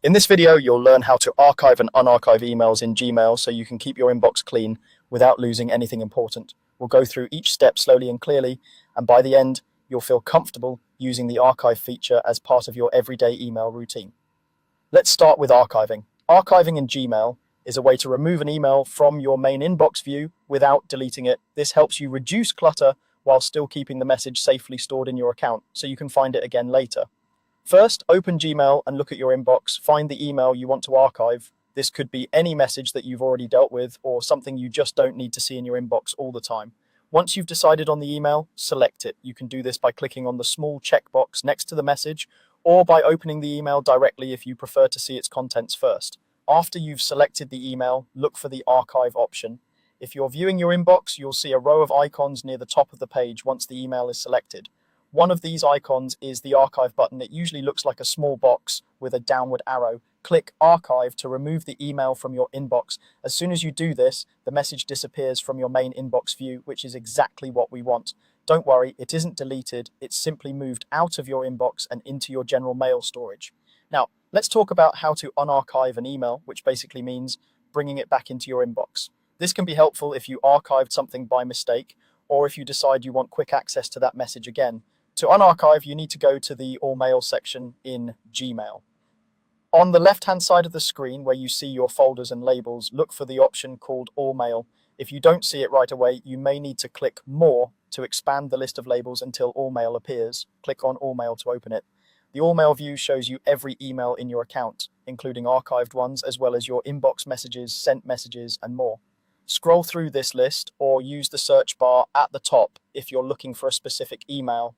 In this video, you'll learn how to archive and unarchive emails in Gmail so you can keep your inbox clean without losing anything important. We'll go through each step slowly and clearly, and by the end, you'll feel comfortable using the archive feature as part of your everyday email routine. Let's start with archiving. Archiving in Gmail is a way to remove an email from your main inbox view without deleting it. This helps you reduce clutter while still keeping the message safely stored in your account so you can find it again later. First, open Gmail and look at your inbox. Find the email you want to archive. This could be any message that you've already dealt with or something you just don't need to see in your inbox all the time. Once you've decided on the email, select it. You can do this by clicking on the small checkbox next to the message or by opening the email directly if you prefer to see its contents first. After you've selected the email, look for the archive option. If you're viewing your inbox, you'll see a row of icons near the top of the page once the email is selected. One of these icons is the archive button. It usually looks like a small box with a downward arrow. Click archive to remove the email from your inbox. As soon as you do this, the message disappears from your main inbox view, which is exactly what we want. Don't worry, it isn't deleted. It's simply moved out of your inbox and into your general mail storage. Now, let's talk about how to unarchive an email, which basically means bringing it back into your inbox. This can be helpful if you archived something by mistake, or if you decide you want quick access to that message again. To unarchive, you need to go to the All Mail section in Gmail. On the left-hand side of the screen where you see your folders and labels, look for the option called All Mail. If you don't see it right away, you may need to click More to expand the list of labels until All Mail appears. Click on All Mail to open it. The All Mail view shows you every email in your account, including archived ones, as well as your inbox messages, sent messages, and more. Scroll through this list or use the search bar at the top if you're looking for a specific email.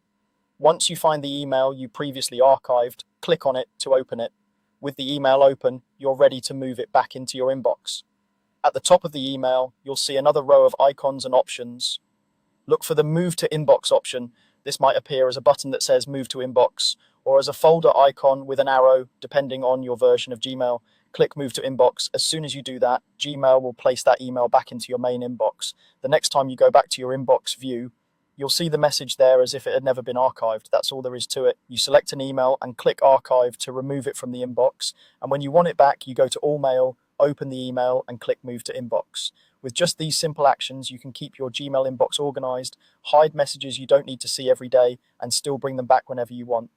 Once you find the email you previously archived, click on it to open it. With the email open, you're ready to move it back into your inbox. At the top of the email, you'll see another row of icons and options. Look for the Move to Inbox option. This might appear as a button that says Move to Inbox, or as a folder icon with an arrow, depending on your version of Gmail. Click Move to Inbox. As soon as you do that, Gmail will place that email back into your main inbox. The next time you go back to your inbox view, you'll see the message there as if it had never been archived. That's all there is to it. You select an email and click Archive to remove it from the inbox. And when you want it back, you go to All Mail, open the email, and click Move to Inbox. With just these simple actions, you can keep your Gmail inbox organized, hide messages you don't need to see every day, and still bring them back whenever you want.